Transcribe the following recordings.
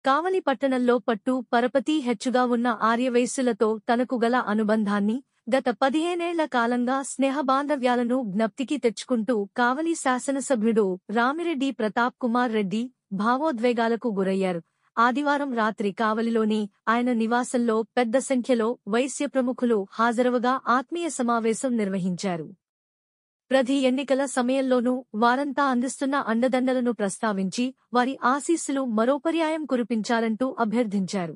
కావలి పట్టణంలో పట్టు పరపతి హెచ్చుగా ఉన్న ఆర్యవైశ్యులతో తనకు గల అనుబంధాన్ని గత 15 ఏళ్ల కాలంగా స్నేహబాంధవ్యాలను జ్ఞప్తికి తెచ్చుకుంటూ కావలి శాసనసభ్యుడు రామిరెడ్డి ప్రతాప్ కుమార్ రెడ్డి భావోద్వేగాలకు గురయ్యారు. ఆదివారం రాత్రి కావలిలోని ఆయన నివాసంలో పెద్ద సంఖ్యలో వైశ్య ప్రముఖులు హాజరవగా ఆత్మీయ సమావేశం నిర్వహించారు. ప్రతి ఎన్నికల సమయంలోనూ వారంతా అందిస్తున్న అండదండలను ప్రస్తావించి వారి ఆశీస్సులు మరో పర్యాయం కురిపించాలంటూ అభ్యర్థించారు.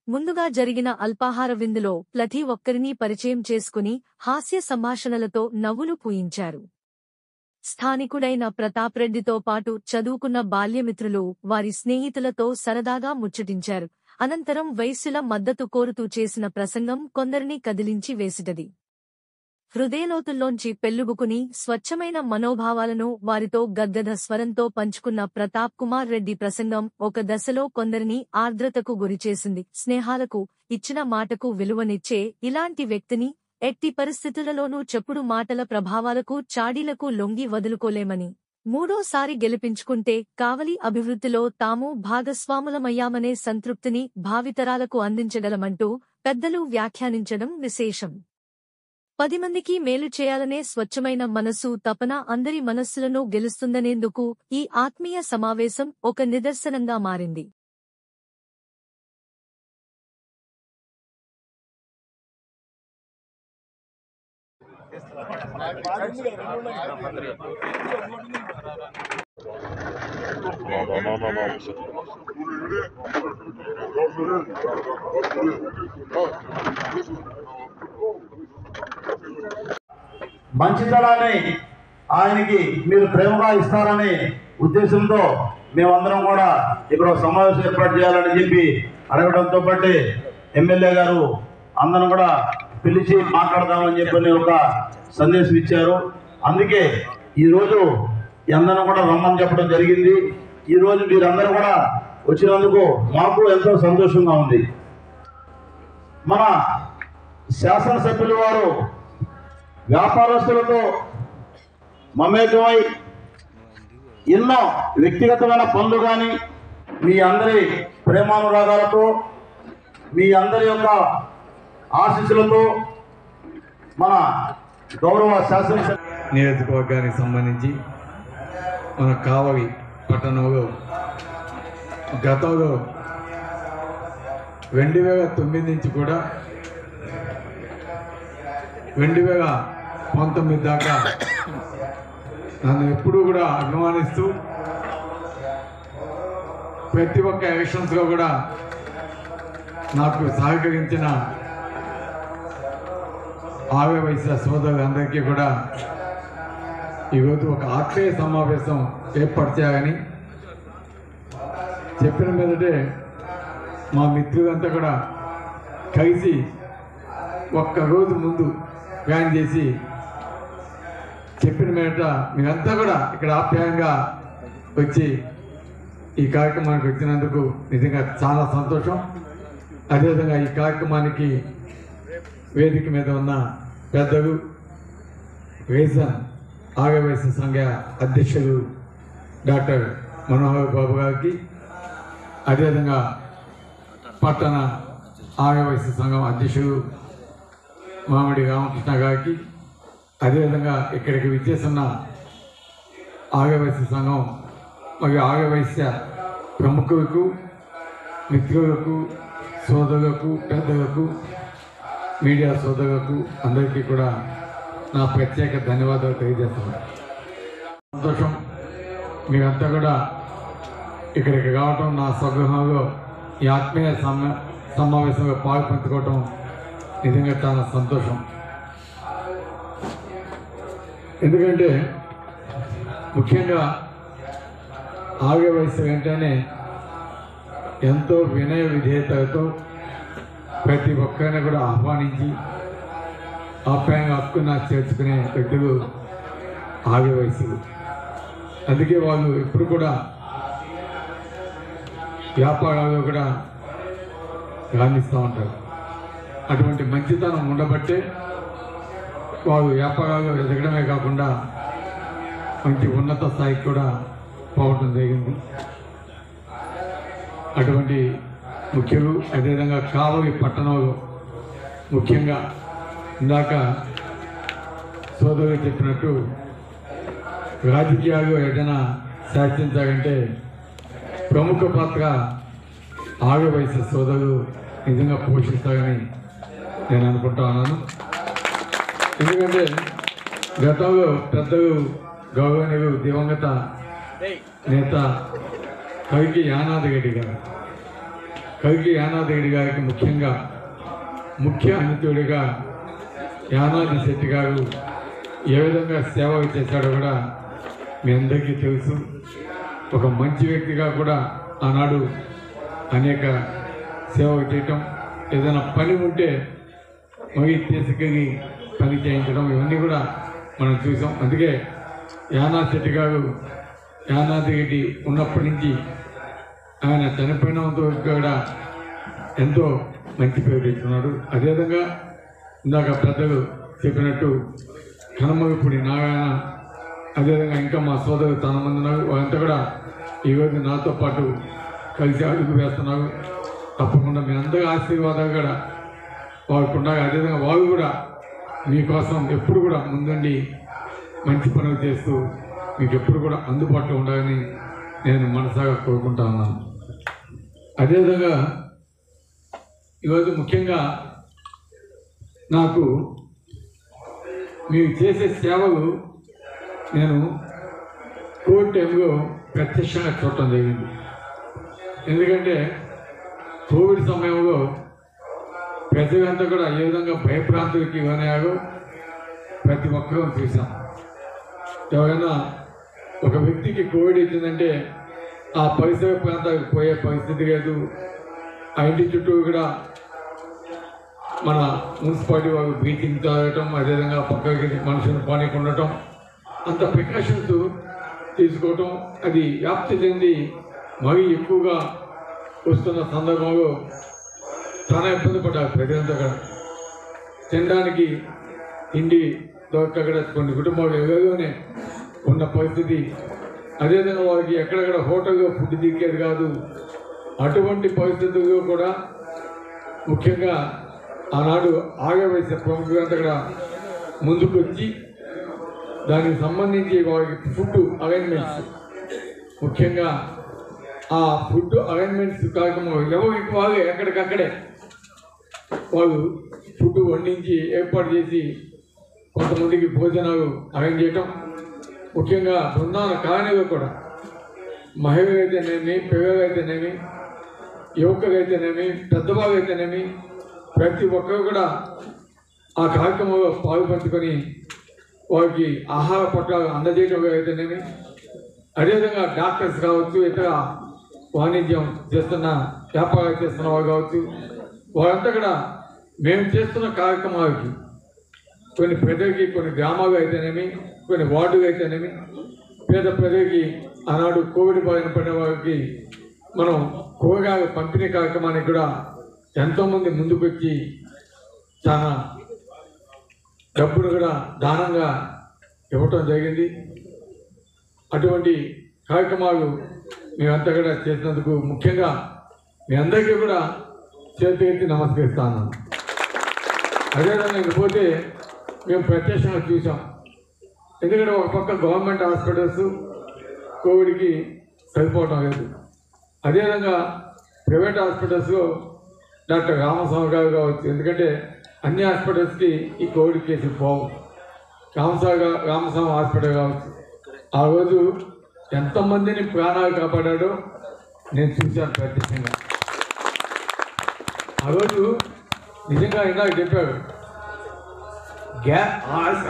ముందుగా జరిగిన అల్పాహార విందులో ప్రతి ఒక్కరినీ పరిచయం చేసుకుని హాస్య సంభాషణలతో నవ్వులు పూయించారు. స్థానికుడైన ప్రతాప్ రెడ్డితో పాటు చదువుకున్న బాల్యమిత్రులు వారి స్నేహితులతో సరదాగా ముచ్చటించారు. అనంతరం వైశ్యుల మద్దతు కోరుతూ చేసిన ప్రసంగం కొందరిని కదిలించి వేసిటది. హృదయలోతుల్లోంచి పెల్లుగుకుని స్వచ్ఛమైన మనోభావాలను వారితో గద్గద స్వరంతో పంచుకున్న ప్రతాప్ కుమార్ రెడ్డి ప్రసంగం ఒక దశలో కొందరిని ఆర్ద్రతకు గురిచేసింది. స్నేహాలకు ఇచ్చిన మాటకు విలువనిచ్చే ఇలాంటి వ్యక్తిని ఎట్టి పరిస్థితులలోనూ చెప్పుడు మాటల ప్రభావాలకు చాడీలకు లొంగి వదులుకోలేమని, మూడోసారి గెలిపించుకుంటే కావలి అభివృద్ధిలో తాము భాగస్వాములమయ్యామనే సంతృప్తిని భావితరాలకు అందించగలమంటూ పెద్దలు వ్యాఖ్యానించడం విశేషం. 10 మందికి మేలు చేయాలనే స్వచ్ఛమైన మనస్సు తపన అందరి మనస్సులను గెలుస్తుందనేందుకు ఈ ఆత్మీయ సమావేశం ఒక నిదర్శనంగా మారింది. మంచితనాన్ని ఆయనకి మీరు ప్రేమగా ఇస్తారనే ఉద్దేశంతో మేమందరం కూడా ఇక్కడ సమావేశం ఏర్పాటు చేయాలని చెప్పి అడగడంతో పాటు ఎమ్మెల్యే గారు అందరం కూడా పిలిచి మాట్లాడదామని చెప్పి ఒక సందేశం ఇచ్చారు. అందుకే ఈరోజు అందరం కూడా రమ్మని చెప్పడం జరిగింది. ఈరోజు మీరందరూ కూడా వచ్చినందుకు మాకు ఎంతో సంతోషంగా ఉంది. మన శాసనసభ్యులు వారు వ్యాపారస్తులతో మమేకమై ఎన్నో వ్యక్తిగతమైన పనులు కానీ మీ అందరి ప్రేమానురాగాలతో మీ అందరి యొక్క ఆశీస్సులతో మన గౌరవ శాసనసభ నియోజకవర్గానికి సంబంధించి మన కావలి పట్టణంలో గతంలో 2009 నుంచి కూడా 2019 దాకా నన్ను ఎప్పుడూ కూడా అభిమానిస్తూ ప్రతి ఒక్క ఎలక్షన్స్లో కూడా నాకు సహకరించిన ఆర్యవైశ్య సోదరులందరికీ కూడా ఈరోజు ఒక ఆత్మీయ సమావేశం ఏర్పాటు చేయాలని చెప్పిన మీదటే మా మిత్రులంతా కూడా కలిసి ఒక్కరోజు ముందు ప్లాన్ చేసి చెప్పిన మీదట మీరంతా కూడా ఇక్కడ ఆప్యాయంగా వచ్చి ఈ కార్యక్రమానికి వచ్చినందుకు నిజంగా చాలా సంతోషం. అదేవిధంగా ఈ కార్యక్రమానికి వేదిక మీద ఉన్న పెద్దలు రేజన్ ఆర్యవైశ్య సంఘ అధ్యక్షులు డాక్టర్ మనోహర్ బాబు గారికి, అదేవిధంగా పట్టణ ఆర్యవైశ్య సంఘం అధ్యక్షులు మామిడి రామకృష్ణ గారికి, అదేవిధంగా ఇక్కడికి విచ్చేస్తున్న ఆర్యవైశ్య సంఘం మరియు ఆర్యవైశ్య ప్రముఖులకు, మిత్రులకు, సోదరులకు, పెద్దలకు, మీడియా సోదరులకు అందరికీ కూడా నా ప్రత్యేక ధన్యవాదాలు తెలియజేస్తున్నాను. సంతోషం మీరంతా కూడా ఇక్కడికి రావటం, నా స్వగృహంలో ఈ ఆత్మీయ సమావేశంలో పాల్పంచుకోవటం నిజంగా చాలా సంతోషం. ఎందుకంటే ముఖ్యంగా ఆర్యవైశ్యం వెంటనే ఎంతో వినయ విధేయతలతో ప్రతి ఒక్కరిని కూడా ఆహ్వానించి ఆప్యాయంగా హక్కున చేర్చుకునే వ్యక్తులు ఆర్యవైశ్యులు. అందుకే వాళ్ళు ఎప్పుడు కూడా వ్యాపారాల్లో కూడా రాణిస్తూ ఉంటారు. అటువంటి మంచితనం ఉండబట్టే వారు వ్యాపారాలు ఎదగడమే కాకుండా మంచి ఉన్నత స్థాయికి కూడా పోవటం జరిగింది. అటువంటి ముఖ్యులు, అదేవిధంగా కావలి పట్టణంలో ముఖ్యంగా ఇందాక సోదరులు చెప్పినట్టు రాజకీయాలు ఏదైనా శాసించాలంటే ప్రముఖ పాత్ర ఆగవయసు సోదరులు నిజంగా పోషిస్తారని నేను అనుకుంటా ఉన్నాను. ఎందుకంటే గతంలో పెద్దలు గౌరవనీయులు దివంగత నేత కవికి యానాదిరెడ్డి గారికి ముఖ్యంగా ముఖ్య అతిథుడిగా యానాది శెట్టి గారు ఏ విధంగా సేవలు చేశాడో కూడా మీ అందరికీ తెలుసు. ఒక మంచి వ్యక్తిగా కూడా ఆనాడు అనేక సేవలు చేయటం, ఏదైనా పని ఉంటే మళ్ళీ తీసుకెళ్ళి పని చేయించడం, ఇవన్నీ కూడా మనం చూసాం. అందుకే యానాది శెట్టి గారు యానాది రెడ్డి ఉన్నప్పటి నుంచి ఆయన చనిపోయినంత వరకు కూడా ఎంతో మంచి పేరు తెచ్చుకున్నాడు. అదేవిధంగా ఇందాక పెద్దలు చెప్పినట్టు కనమగపూడి నారాయణ, అదేవిధంగా ఇంకా మా సోదరులు చాలా మంది ఉన్నారు. వాళ్ళంతా కూడా ఈరోజు నాతో పాటు కలిసి అడుగు వేస్తున్నారు. తప్పకుండా మీ అందరి ఆశీర్వాదాలు కూడా వాళ్ళకు ఉండాలి. అదేవిధంగా వాళ్ళు కూడా మీకోసం ఎప్పుడు కూడా ముందుండి మంచి పనులు చేస్తూ మీకు ఎప్పుడు కూడా అందుబాటులో ఉండాలని నేను మనసాగా కోరుకుంటా ఉన్నాను. అదేవిధంగా ఈరోజు ముఖ్యంగా నాకు మీరు చేసే సేవలు నేను కోవిడ్ టైంలో ప్రత్యక్షంగా చూడటం జరిగింది. ఎందుకంటే కోవిడ్ సమయంలో ప్రజలంతా కూడా ఏ విధంగా భయప్రాంతులకి లోనయ్యారో ప్రతి ఒక్కరూ చూసాం. ఎవరైనా ఒక వ్యక్తికి కోవిడ్ వచ్చిందంటే ఆ పరిసర ప్రాంతాలకు పోయే పరిస్థితి లేదు. ఆ ఇంటి చుట్టూ కూడా మన మున్సిపాలిటీ వాళ్ళు బ్రీతింగ్ తాగటం, అదేవిధంగా పక్కకి మనుషులు పానీకి ఉండటం, అంత ప్రికాషన్స్ తీసుకోవటం, అది వ్యాప్తి చెంది మరీ ఎక్కువగా వస్తున్న సందర్భంలో చాలా ఇబ్బంది పడ్డారు ప్రజలంతా కూడా. తినడానికి తిండి దొరకక కొన్ని కుటుంబాలు ఎలాగోనే ఉన్న పరిస్థితి. అదేవిధంగా వారికి ఎక్కడెక్కడ హోటల్లో ఫుడ్ దిక్కేది కాదు. అటువంటి పరిస్థితుల్లో కూడా ముఖ్యంగా ఆనాడు ఆగవేసే ప్రముఖులంతా కూడా ముందుకు వచ్చి దానికి సంబంధించి వారికి ఫుడ్ అరేంజ్మెంట్స్, ముఖ్యంగా ఆ ఫుడ్ అరేంజ్మెంట్స్ కార్యక్రమం ఎవరికి వాళ్ళు ఎక్కడికక్కడే వాళ్ళు ఫుడ్ వండించి ఏర్పాటు చేసి కొంతమందికి భోజనాలు అరేంజ్ చేయటం, ముఖ్యంగా బృందాల కాలనీలో కూడా మహిళలు అయితేనేమి, పిల్లలు అయితేనేమి, యువకులు అయితేనేమి, పెద్దవాళ్ళు అయితేనేమి, ప్రతి ఒక్కరు కూడా ఆ కార్యక్రమంలో పాల్పంచుకొని వారికి ఆహార పట్టాలు అందజేయడం అయితేనేమి, అదేవిధంగా డాక్టర్స్ కావచ్చు, ఇతర వాణిజ్యం చేస్తున్న వ్యాపారాలు చేస్తున్న వాళ్ళు కావచ్చు, వారంతా కూడా మేము చేస్తున్న కార్యక్రమాలకి కొన్ని ప్రజలకి, కొన్ని గ్రామాలు అయితేనేమి, కొన్ని వార్డులు అయితేనేమి, పేద ప్రజలకి ఆనాడు కోవిడ్ బారిన పడిన వారికి మనం కూరగాయల పంపిణీ కార్యక్రమానికి కూడా ఎంతోమంది ముందుకు వచ్చి చాలా డబ్బును కూడా దానంగా ఇవ్వటం జరిగింది. అటువంటి కార్యక్రమాలు మేమంతా కూడా చేసినందుకు ముఖ్యంగా మీ అందరికీ కూడా చేతి ఎత్తి నమస్కరిస్తాను. అదేవిధంగా ఇకపోతే మేము ప్రత్యక్షంగా చూసాం. ఎందుకంటే ఒక పక్క గవర్నమెంట్ హాస్పిటల్స్ కోవిడ్కి సరిపోవటం లేదు. అదేవిధంగా ప్రైవేట్ హాస్పిటల్స్లో డాక్టర్ రామస్వామి గారు కావచ్చు, ఎందుకంటే అన్ని హాస్పిటల్స్కి ఈ కోవిడ్ కేసులు పోవు. రామస్వామి హాస్పిటల్ కావచ్చు, ఆ రోజు ఎంతమందిని ప్రాణాలు కాపాడాడో నేను చూశాను ప్రత్యక్షంగా. ఆ రోజు నిజంగా ఇందాక చెప్పారు,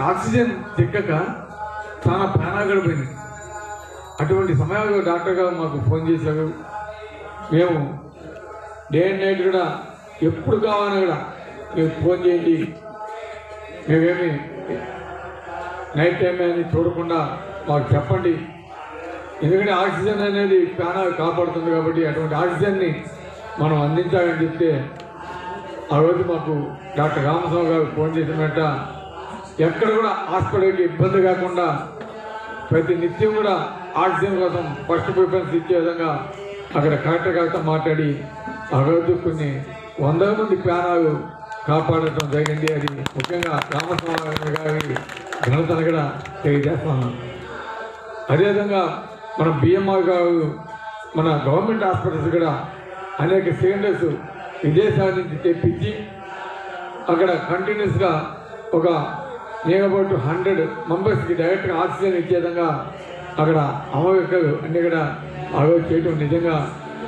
ఆక్సిజన్ చెక్కక చాలా ప్రాణాలు గడిపోయింది. అటువంటి సమయంలో డాక్టర్ గారు మాకు ఫోన్ చేశారు. మేము డే అండ్ నైట్ కూడా ఎప్పుడు కావాలని కూడా మీరు ఫోన్ చేయండి, మేమేమి నైట్ టైం అని చూడకుండా మాకు చెప్పండి. ఎందుకంటే ఆక్సిజన్ అనేది ప్రాణాలు కాపాడుతుంది కాబట్టి అటువంటి ఆక్సిజన్ని మనం అందించాలని చెప్తే ఆ రోజు మాకు డాక్టర్ రామస్వామి గారు ఫోన్ చేసినట్ట ఎక్కడ కూడా హాస్పిటల్కి ఇబ్బంది కాకుండా ప్రతి నిత్యం కూడా ఆక్సిజన్ కోసం ఫస్ట్ ప్రిఫరెన్స్ ఇచ్చే విధంగా అక్కడ కలెక్టర్ గారితో మాట్లాడి ఆ రోజు కొన్ని 100 మంది ప్రాణాలు కాపాడటం జరిగింది. అది ముఖ్యంగా రామస్వామి గారి ఘనతను కూడా తెలియజేస్తున్నాను. అదేవిధంగా మన బిఎంఆర్ గారు మన గవర్నమెంట్ హాస్పిటల్స్ కూడా అనేక సిలిండర్స్ విదేశాల నుంచి తెప్పించి అక్కడ కంటిన్యూస్గా ఒక నియర్ 100 మెంబర్స్కి డైరెక్ట్గా ఆక్సిజన్ ఇచ్చే విధంగా అక్కడ అమరికలు అన్నీ కూడా ఆరోజు చేయడం నిజంగా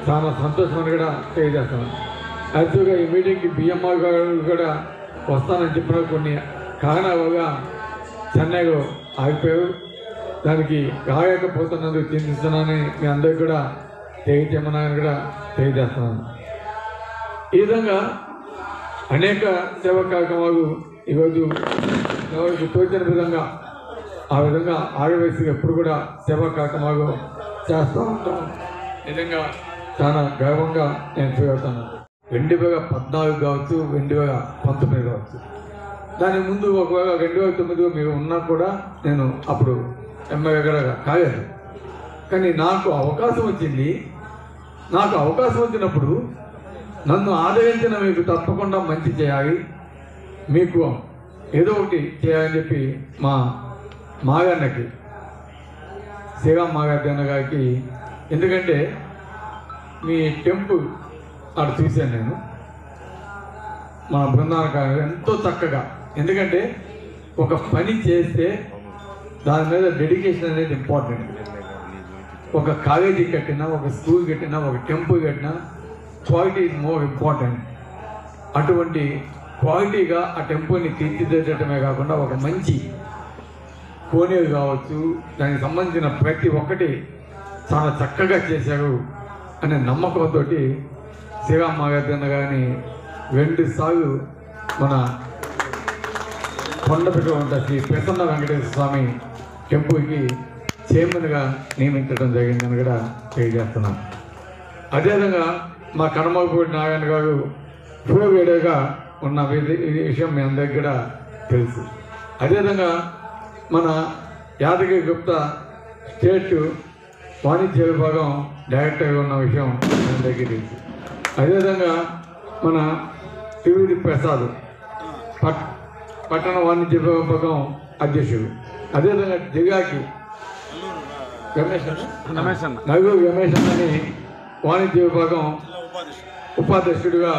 చాలా సంతోషమని కూడా తెలియజేస్తాను. యాక్చువల్గా ఈ మీటింగ్కి బిఎంఆర్ గారు కూడా వస్తానని చెప్పిన కొన్ని కారణాలుగా చెన్నైలో ఆగిపోయారు. దానికి రాయకపోతున్నందుకు చింతిస్తున్నానని మీ అందరికీ కూడా తెలియజేయమని కూడా తెలియజేస్తున్నాను. ఈ విధంగా అనేక సేవా కార్యక్రమాలు ఈరోజు ఎవరికి తోచిన విధంగా ఆ విధంగా ఆడవేసి ఎప్పుడు కూడా సేవా కార్యక్రమాలు చేస్తూ ఉంటాం. నిజంగా చాలా గర్వంగా నేను ఫీల్ అవుతాను. 2014 కావచ్చు, 2019 కావచ్చు. దానికి ముందు ఒకవేళ 2009 మీరు ఉన్నా కూడా నేను అప్పుడు ఎమ్మెల్యే కూడా కాలేదు. కానీ నాకు అవకాశం వచ్చింది. నాకు అవకాశం వచ్చినప్పుడు నన్ను ఆదరించిన మీకు తప్పకుండా మంచి చేయాలి, మీకు ఏదో ఒకటి చేయాలని చెప్పి మా మాగన్నకి శ్రీరామ్ మాగన్న గారికి, ఎందుకంటే మీ టెంపుల్ అక్కడ చూశాను నేను మన బృందావన ఎంతో చక్కగా. ఎందుకంటే ఒక పని చేస్తే దాని మీద డెడికేషన్ అనేది ఇంపార్టెంట్. ఒక కాలేజీ కట్టినా, ఒక స్కూల్ కట్టినా, ఒక టెంపుల్ కట్టినా క్వాలిటీ ఈజ్ మోర్ ఇంపార్టెంట్. అటువంటి క్వాలిటీగా ఆ టెంపుల్ని తీర్చిదిద్దటమే కాకుండా ఒక మంచి కోనేరు కావచ్చు, దానికి సంబంధించిన ప్రతి ఒక్కటి చాలా చక్కగా చేశారు అనే నమ్మకంతో శ్రీరామ్ మాగన్న గారిని 2 సార్లు మన కొండపేట ఉంట శ్రీ ప్రసన్న వెంకటేశ్వర స్వామి టెంపుల్కి చైర్మన్గా నియమించడం జరిగిందని కూడా తెలియజేస్తున్నాను. అదేవిధంగా మా కడమపూడి నారాయణ గారు పూర్వేడగా ఉన్న విషయం మీ అందరికీ కూడా తెలుసు. అదేవిధంగా మన యాదగిరి గుప్తా స్టేట్ వాణిజ్య విభాగం డైరెక్టర్గా ఉన్న విషయం మీ అందరికీ తెలుసు. అదేవిధంగా మన టివిడి ప్రసాద్ పట్టణ వాణిజ్య విభాగం అధ్యక్షుడు. అదేవిధంగా జిగాకి నగూరు రమేష్ అన్నని వాణిజ్య విభాగం ఉపాధ్యక్షుడిగా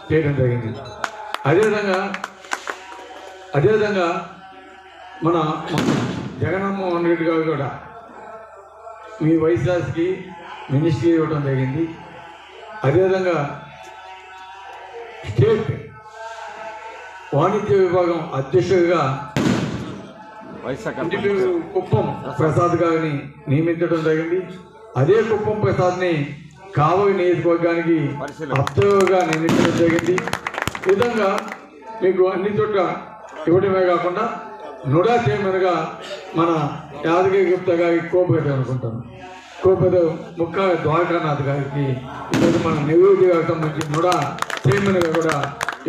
చేయడం జరిగింది. అదేవిధంగా మన జగన్మోహన్ రెడ్డి గారు కూడా మీ వైశాస్కి మినిస్ట్రీ ఇవ్వడం జరిగింది. అదేవిధంగా స్టేట్ వాణిజ్య విభాగం అధ్యక్షుడిగా కుప్పం ప్రసాద్ గారిని నియమించడం జరిగింది. అదే కుప్పం ప్రసాద్ని కావలి నియోజకవర్గానికి అబ్జర్వర్గా నియమించడం జరిగింది. ఈ విధంగా మీకు అన్ని చోట్ల ఇవ్వడమే కాకుండా నుడా చైర్మన్గా మన యాదగిరి గుప్తా గారికి కోపేద అనుకుంటాను. కోపేద ముక్క ద్వారకానాథ్ గారికి ఈరోజు మన నెల్లూరు గారికి సంబంధించి నుడా చైర్మన్గా కూడా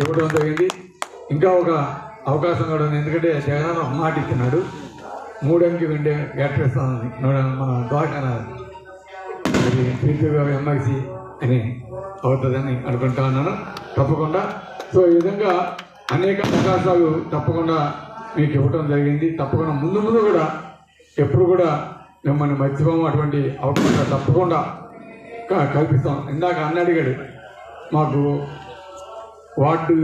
ఇవ్వడం జరిగింది. ఇంకా ఒక అవకాశం కూడా ఉంది. ఎందుకంటే జగన్ మాట ఇచ్చినాడు 3 అంకి 2 గట్టేస్తానని మన ద్వారకానాథ్ అది పీపీగా ఎమ్మెల్సీ అని అవుతుందని అనుకుంటా ఉన్నాను తప్పకుండా. సో ఈ విధంగా అనేక అవకాశాలు తప్పకుండా మీకు ఇవ్వటం జరిగింది. తప్పకుండా ముందు కూడా ఎప్పుడు కూడా మిమ్మల్ని మర్చిపోము. అటువంటి అవకాశాలు తప్పకుండా కల్పిస్తాం. ఇందాక అడిగాడు మాకు వార్డు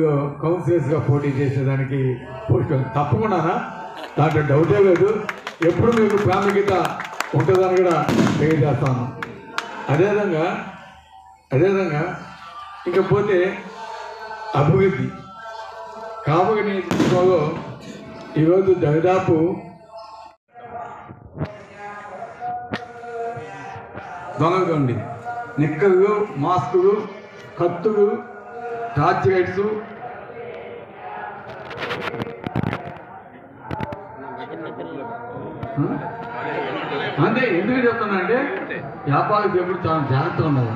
కౌన్సిలర్స్గా పోటీ చేసేదానికి తప్పకుండా దాంట్లో డౌటే లేదు. ఎప్పుడు మీకు ప్రాముఖ్యత ఉంటుందని కూడా తెలియజేస్తాను. అదేవిధంగా ఇంకపోతే అభివృద్ధి కాపుగా నియోజకవర్గంలో ఈరోజు దాదాపు దొంగగా ఉంది. నిక్కర్లు, మాస్కులు, కత్తులు, టార్చ్ లైట్స్, అంతే. ఎందుకు చెప్తానంటే వ్యాపారం ఎప్పుడు చాలా జాగ్రత్తగా ఉండాలి.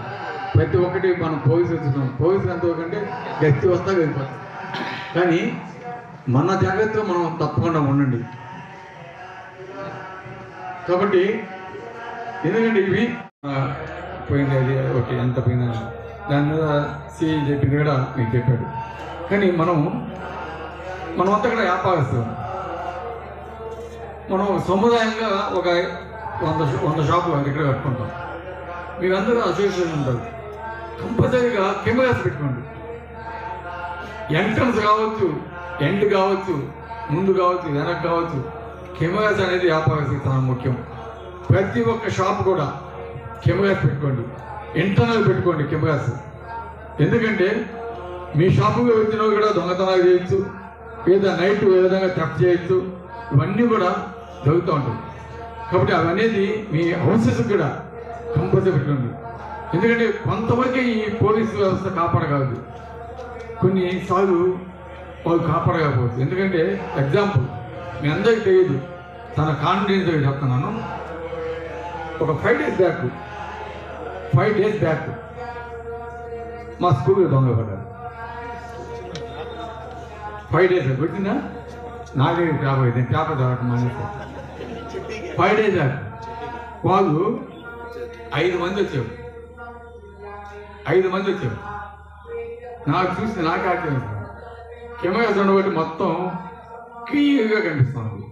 ప్రతి ఒక్కటి మనం పోలీసు వచ్చున్నాం. పోలీసు ఎంతవరకంటే గట్టి వస్తా వెళ్ళిపోతాం. కానీ మన జాగ్రత్తగా మనం తప్పకుండా ఉండండి. కాబట్టి ఎందుకంటే ఇవి పోయింది అది ఓకే ఎంత పోయిందని దాని మీద సిఐ చెప్పింది కూడా మీకు చెప్పాడు. కానీ మనమంతా కూడా వ్యాపారస్తులు, మనం సముదాయంగా ఒక 100 షాపులు దగ్గర కట్టుకుంటాం. మీరందరూ అసోసియేషన్ ఉంటారు, కంపల్సరీగా కెమెరాస్ పెట్టుకోండి. ఎంట్రన్స్ కావచ్చు, ఎండ్ కావచ్చు, ముందు కావచ్చు, వెనక్కి కావచ్చు, కెమెరాస్ అనేది వ్యాపారస్తులకు చాలా ముఖ్యం. ప్రతి ఒక్క షాప్ కూడా కెమెరాస్ పెట్టుకోండి, ఇంటర్నల్ పెట్టుకోండి కెమెరాస్. ఎందుకంటే మీ షాపుకి వచ్చిన కూడా దొంగతనాలు చేయొచ్చు, లేదా నైట్ ఏ విధంగా థెఫ్ట్ చేయొచ్చు, ఇవన్నీ కూడా జరుగుతూ ఉంటాయి. కాబట్టి అవనేది మీ హౌసెస్ కూడా కంపల్సరీ పెట్టుకోండి. ఎందుకంటే కొంతవరకు ఈ పోలీసు వ్యవస్థ కాపాడగలదు, కొన్నిసార్లు వాళ్ళు కాపాడకపోవచ్చు. ఎందుకంటే ఎగ్జాంపుల్ మీ అందరికీ తెలియదు, తన కాన్ఫిడెన్స్గా చెప్తున్నాను. ఒక 5 డేస్ బ్యాక్ మా స్కూల్కి దొంగపడ్డారు. 5 డేస్ వచ్చిందా నాకే పేపర్ అయితే పేపర్ చదవటం మానేస్తాను. 5 డేస్ బ్యాక్ వాళ్ళు 5 మంది వచ్చారు. నాకు చూసి నాకే ఆశ్చర్యం. కెమెరాస్ ఉండబట్టి మొత్తం క్లియర్గా కనిపిస్తుంది.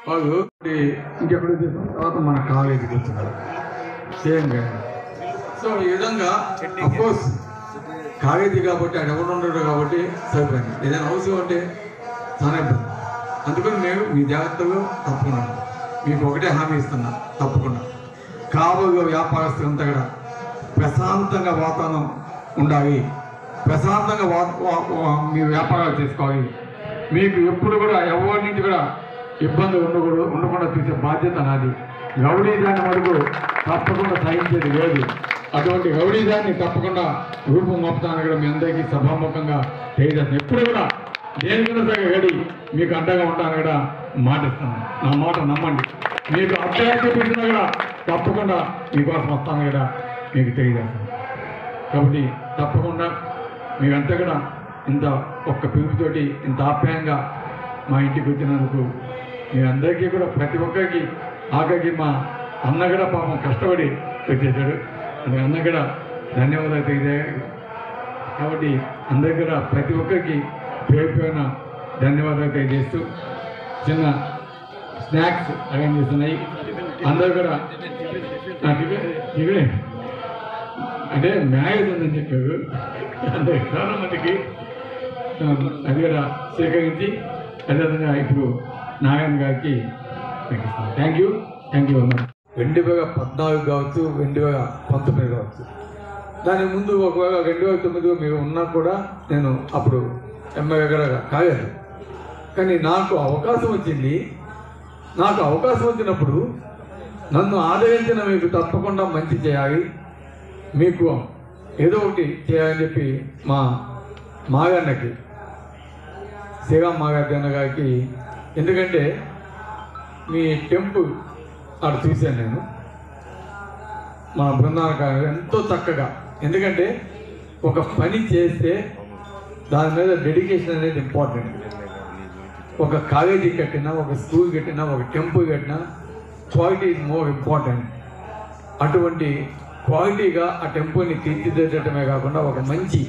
వాళ్ళు ఇంకెక్కడ తర్వాత మన కాలేజీకి వచ్చినారు సేమ్గా. సో ఈ విధంగా అఫ్కోర్స్ కాలేజీ కాబట్టి అది ఎవరు ఉండడు కాబట్టి సరిపోయింది. ఏదైనా అవసరం అంటే చాలా ఇబ్బంది. అందుకని నేను మీ జాగ్రత్తలు తప్పుకున్నాను. మీకు ఒకటే హామీ ఇస్తున్నా, తప్పకుండా కాబోయే వ్యాపారస్తులంతా కూడా ప్రశాంతంగా వాతావరణం ఉండాలి, ప్రశాంతంగా మీ వ్యాపారాలు చేసుకోవాలి. మీకు ఎప్పుడు కూడా ఎవరి నుంచి కూడా ఇబ్బంది ఉండకుండా చూసే బాధ్యత నాది. రౌడీజాన్ని వరకు తప్పకుండా సహించేది లేదు. అటువంటి రౌడీజాన్ని తప్పకుండా రూపం మోపుతాను కూడా మీ అందరికీ సభాముఖంగా తెలియజేస్తాను. ఎప్పుడు కూడా దేనికైనా సరే రెడీ, మీకు అడ్డగా ఉంటాను కూడా మాటిస్తాను. నా మాట నమ్మండి. మీకు అడ్డగా చూపించినా కూడా తప్పకుండా మీకోసం వస్తాను కూడా మీకు తెలియజేస్తాను. కాబట్టి తప్పకుండా మీరంతా కూడా ఇంత ఒక్క పిలుపుతోటి ఇంత ఆప్యాయంగా మా ఇంటికి వచ్చినందుకు మీ అందరికీ కూడా ప్రతి ఒక్కరికి ఆఖరికి మా అన్న కూడా పాపం కష్టపడి వచ్చేసాడు. అది అన్న కూడా ధన్యవాదాలు తెలియజేయాలి. కాబట్టి అందరికీ కూడా ప్రతి ఒక్కరికి పేరుపైన ధన్యవాదాలు తెలియజేస్తూ చిన్న స్నాక్స్ అరేంజ్ చేస్తున్నాయి. అందరూ కూడా ఇవే అంటే మ్యారేజ్ ఉందని చెప్పారు. అంటే చాలా మందికి అది కూడా స్వీకరించి అదేవిధంగా ఇప్పుడు నారాయణ గారికి థ్యాంక్ యూ అన్న. 2014 కావచ్చు, 2019 కావచ్చు, దాని ముందు ఒకవేళ 2009 మీరు ఉన్నా కూడా నేను అప్పుడు ఎమ్మెల్యే కూడా కాలేదు. కానీ నాకు అవకాశం వచ్చింది. నాకు అవకాశం వచ్చినప్పుడు నన్ను ఆదరించిన మీకు తప్పకుండా మంచి చేయాలి, మీకు ఏదో ఒకటి చేయాలని చెప్పి మా మాగన్నకి శ్రీరామ్ మాగార్జున గారికి, ఎందుకంటే మీ టెంపుల్ అక్కడ చూశాను నేను, మన బృందావన ఎంతో చక్కగా. ఎందుకంటే ఒక పని చేస్తే దాని మీద డెడికేషన్ అనేది ఇంపార్టెంట్. ఒక కాలేజీ కట్టినా, ఒక స్కూల్ కట్టినా, ఒక టెంపుల్ కట్టినా క్వాలిటీ ఈజ్ మోర్ ఇంపార్టెంట్. అటువంటి క్వాలిటీగా ఆ టెంపుల్ని తీర్చిదిద్దటమే కాకుండా ఒక మంచి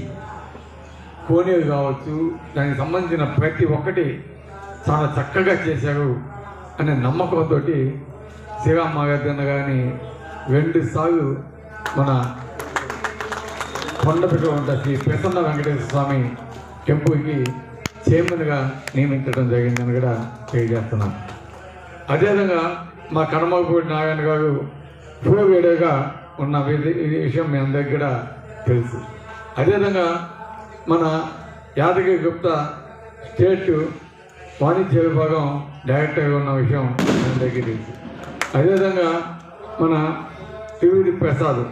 కోనేరు కావచ్చు, దానికి సంబంధించిన ప్రతి ఒక్కటి చాలా చక్కగా చేశారు అనే నమ్మకంతో శ్రీరామ్ మాగార్జున గారిని 2 సార్లు మన కొండపేట ఉన్న శ్రీ ప్రసన్న వెంకటేశ్వర స్వామి టెంపుల్కి చైర్మన్గా నియమించడం జరిగిందని కూడా తెలియజేస్తున్నాను. అదేవిధంగా మా కడమపూడి నారాయణ గారు పూర్వీడుగా ఉన్న విషయం మీ అందరికీ కూడా తెలుసు. అదేవిధంగా మన యాదగిరి గుప్తా స్టేట్ వాణిజ్య విభాగం డైరెక్టర్గా ఉన్న విషయం మీ అందరికీ తెలుసు. అదేవిధంగా మన టివిడి ప్రసాద్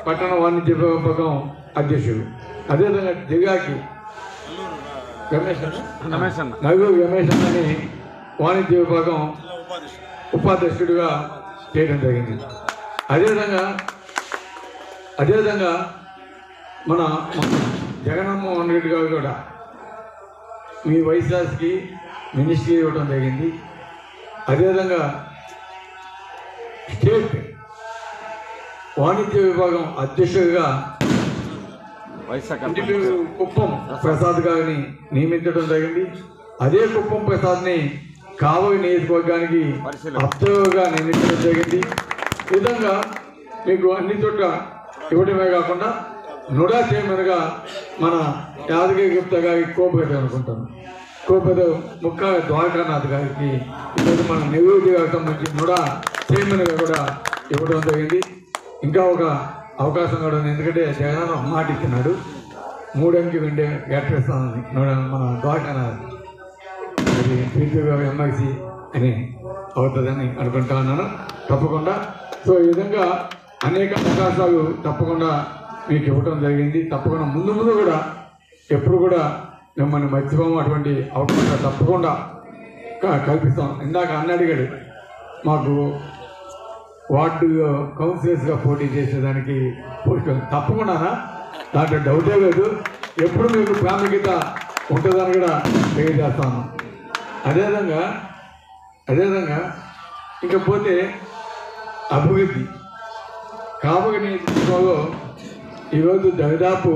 పట్టణ వాణిజ్య విభాగం అధ్యక్షుడు. అదేవిధంగా దిగాకి నగూరు రమేష్ అని వాణిజ్య విభాగం ఉపాధ్యక్షుడిగా చేయడం జరిగింది. అదేవిధంగా మన జగన్మోహన్ రెడ్డి గారు కూడా మీ వైశాస్కి మినిస్ట్రీ ఇవ్వడం జరిగింది. అదేవిధంగా స్టేట్ వాణిజ్య విభాగం అధ్యక్షుడిగా కుప్పం ప్రసాద్ గారిని నియమించడం జరిగింది. అదే కుప్పం ప్రసాద్ని కావలి నియోజకవర్గానికి అబ్జర్వర్గా నియమించడం జరిగింది. ఈ విధంగా మీకు అన్ని చోట్ల ఇవ్వడమే కాకుండా నుడా చైర్మన్గా మన యాదగిరి గుప్తా గారికి కోపేద అనుకుంటాను. కోపేద ముక్క ద్వారకానాథ్ గారికి ఈరోజు మన నెల్లూరు జిల్లాకు సంబంధించి నుడా చైర్మన్గా కూడా ఇవ్వడం జరిగింది. ఇంకా ఒక అవకాశం కూడా ఉంది. ఎందుకంటే జగన్ ఒక మాట ఇచ్చినాడు, 3 అంకెలు ఉండే గట్టేస్తానని మన ద్వారకానాథ్ అది పీపీగా ఎంఐసి అని అవుతుందని అనుకుంటా ఉన్నాను తప్పకుండా. సో ఈ విధంగా అనేక అవకాశాలు తప్పకుండా మీకు ఇవ్వడం జరిగింది. తప్పకుండా ముందు కూడా ఎప్పుడు కూడా మిమ్మల్ని మర్చిపోము, అటువంటి అవకాశాలు తప్పకుండా కల్పిస్తాం. ఇందాక అడిగాడు మాకు వార్డు కౌన్సిలర్స్గా పోటీ చేసేదానికి తప్పకుండా దాంట్లో డౌటే లేదు. ఎప్పుడు మీకు ప్రాముఖ్యత ఉంటుందని కూడా తెలియజేస్తాను. అదేవిధంగా ఇంకా పోతే అభివృద్ధి కావలి నియోజకవర్గంలో ఈరోజు దాదాపు